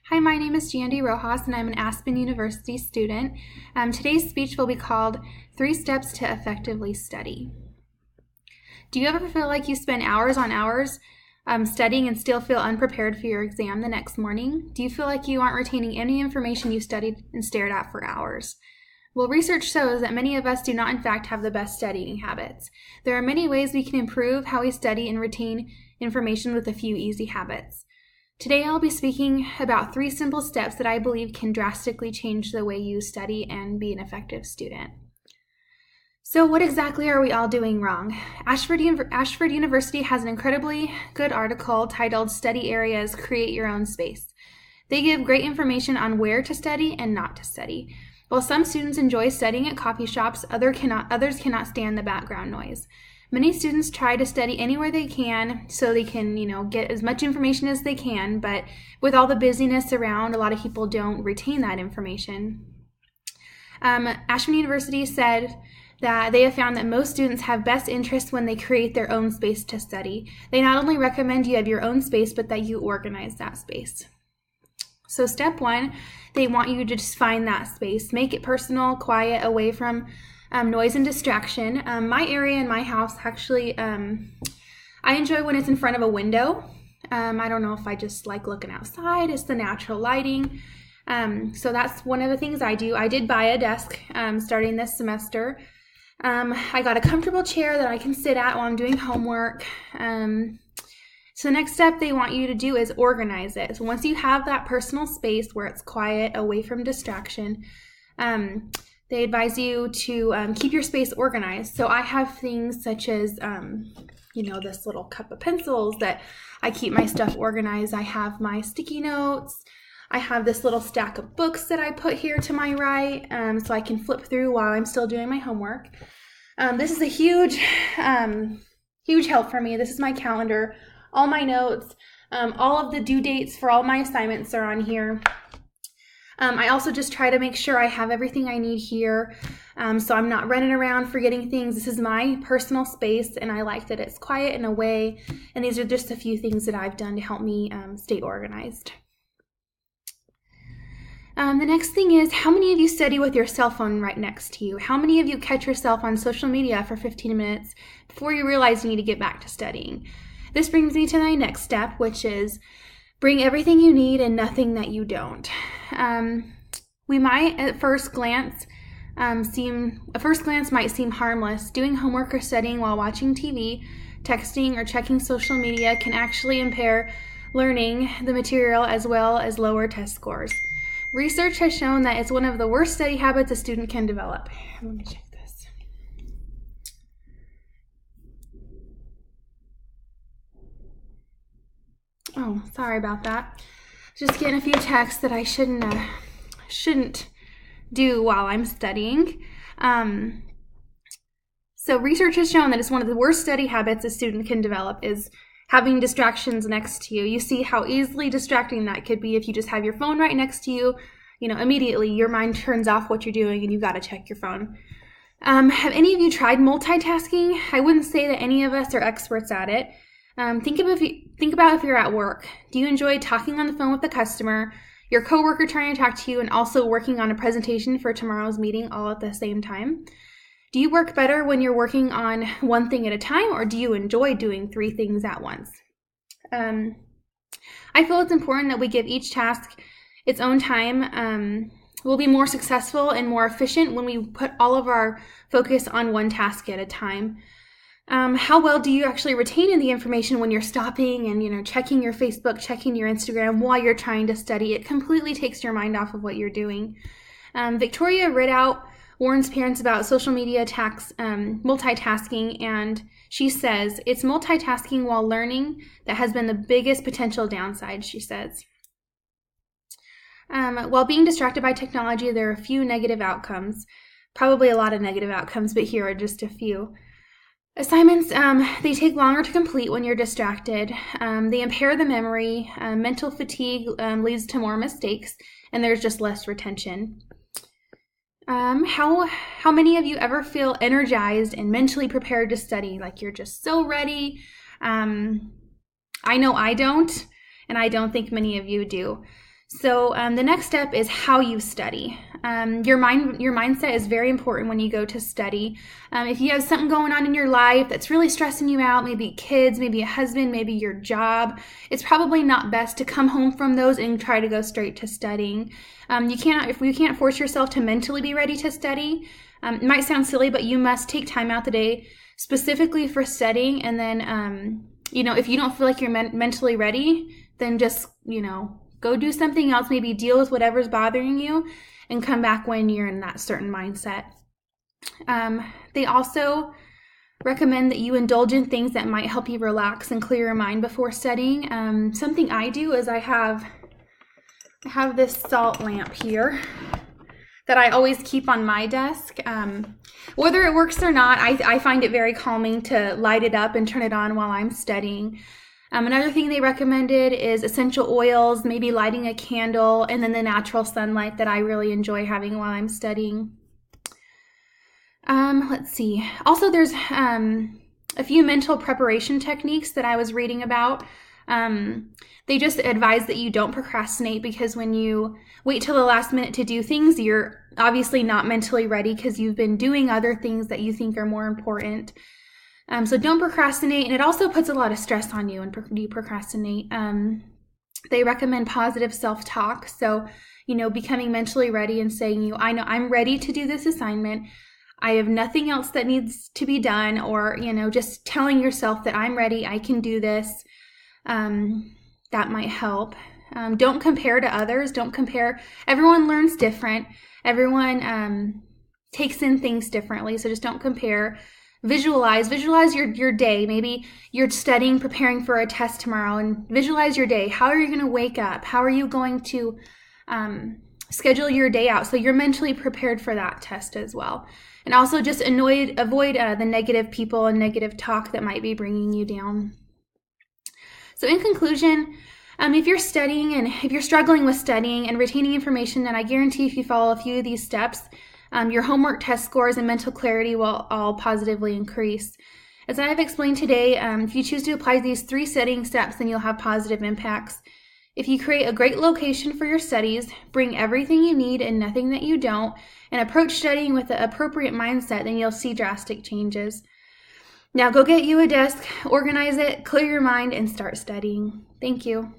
Hi, my name is Jandy Rojas, and I'm an Aspen University student. Today's speech will be called 3 Steps to Effectively Study. Do you ever feel like you spend hours on hours studying and still feel unprepared for your exam the next morning? Do you feel like you aren't retaining any information you studied and stared at for hours? Well, research shows that many of us do not in fact have the best studying habits. There are many ways we can improve how we study and retain information with a few easy habits. Today I'll be speaking about 3 simple steps that I believe can drastically change the way you study and be an effective student. So what exactly are we all doing wrong? Ashford University has an incredibly good article titled Study Areas, Create Your Own Space. They give great information on where to study and not to study. While some students enjoy studying at coffee shops, others cannot stand the background noise. Many students try to study anywhere they can so they can, get as much information as they can, but with all the busyness around, a lot of people don't retain that information. Ashland University said that they have found that most students have best interest when they create their own space to study. They not only recommend you have your own space, but that you organize that space. So step 1, they want you to just find that space. Make it personal, quiet, away from noise and distraction. My area in my house actually, I enjoy when it's in front of a window. I don't know if I just like looking outside. It's the natural lighting. So that's one of the things I do. I did buy a desk starting this semester. I got a comfortable chair that I can sit at while I'm doing homework. So the next step they want you to do is organize it. So once you have that personal space where it's quiet, away from distraction, they advise you to keep your space organized. So I have things such as, this little cup of pencils that I keep my stuff organized. I have my sticky notes. I have this little stack of books that I put here to my right so I can flip through while I'm still doing my homework. This is a huge help for me. This is my calendar. All my notes, all of the due dates for all my assignments are on here. I also just try to make sure I have everything I need here, so I'm not running around forgetting things. This is my personal space, and I like that it's quiet and away, and these are just a few things that I've done to help me stay organized. The next thing is, how many of you study with your cell phone right next to you? How many of you catch yourself on social media for 15 minutes before you realize you need to get back to studying? This brings me to my next step, which is bring everything you need and nothing that you don't. We might at first glance might seem harmless. Doing homework or studying while watching TV, texting, or checking social media can actually impair learning the material as well as lower test scores. Research has shown that it's one of the worst study habits a student can develop. Let me check this. Oh, sorry about that. Just getting a few texts that I shouldn't do while I'm studying. So research has shown that it's one of the worst study habits a student can develop is having distractions next to you. You see how easily distracting that could be if you just have your phone right next to you. Immediately your mind turns off what you're doing and you've got to check your phone. Have any of you tried multitasking? I wouldn't say that any of us are experts at it. Think about if you're at work. Do you enjoy talking on the phone with the customer, your coworker trying to talk to you, and also working on a presentation for tomorrow's meeting all at the same time? Do you work better when you're working on one thing at a time, or do you enjoy doing 3 things at once? I feel it's important that we give each task its own time. We'll be more successful and more efficient when we put all of our focus on one task at a time. How well do you actually retain the information when you're stopping and, checking your Facebook, checking your Instagram while you're trying to study? It completely takes your mind off of what you're doing. Victoria Ridout warns parents about social media multitasking, and she says, it's multitasking while learning that has been the biggest potential downside, she says. While being distracted by technology, there are a few negative outcomes, probably a lot of negative outcomes, but here are just a few. Assignments, they take longer to complete when you're distracted. They impair the memory. Mental fatigue leads to more mistakes, and there's just less retention. How many of you ever feel energized and mentally prepared to study? Like you're just so ready? I know I don't, and I don't think many of you do. So the next step is how you study. Your mindset is very important when you go to study. If you have something going on in your life that's really stressing you out, maybe kids, maybe a husband, maybe your job, it's probably not best to come home from those and try to go straight to studying. If you can't force yourself to mentally be ready to study, it might sound silly, but you must take time out the day specifically for studying. And then, if you don't feel like you're mentally ready, then just, go do something else, maybe deal with whatever's bothering you and come back when you're in that certain mindset. They also recommend that you indulge in things that might help you relax and clear your mind before studying. Something I do is I have this salt lamp here that I always keep on my desk. Whether it works or not, I find it very calming to light it up and turn it on while I'm studying. Another thing they recommended is essential oils, maybe lighting a candle, and then the natural sunlight that I really enjoy having while I'm studying. Let's see. Also, there's a few mental preparation techniques that I was reading about. They just advise that you don't procrastinate, because when you wait till the last minute to do things, you're obviously not mentally ready because you've been doing other things that you think are more important. So don't procrastinate, and it also puts a lot of stress on you when you procrastinate. They recommend positive self-talk, so, becoming mentally ready and saying, I know I'm ready to do this assignment. I have nothing else that needs to be done, or, just telling yourself that I'm ready, I can do this. That might help. Don't compare to others. Don't compare. Everyone learns different. Everyone takes in things differently, so just don't compare. Visualize your day. Maybe you're studying, preparing for a test tomorrow, and visualize your day. How are you going to wake up? How are you going to schedule your day out so you're mentally prepared for that test as well? And also just avoid the negative people and negative talk that might be bringing you down. So in conclusion, if you're studying and if you're struggling with studying and retaining information, then I guarantee if you follow a few of these steps, your homework test scores and mental clarity will all positively increase. As I have explained today, if you choose to apply these 3 studying steps, then you'll have positive impacts. If you create a great location for your studies, bring everything you need and nothing that you don't, and approach studying with the appropriate mindset, then you'll see drastic changes. Now go get you a desk, organize it, clear your mind, and start studying. Thank you.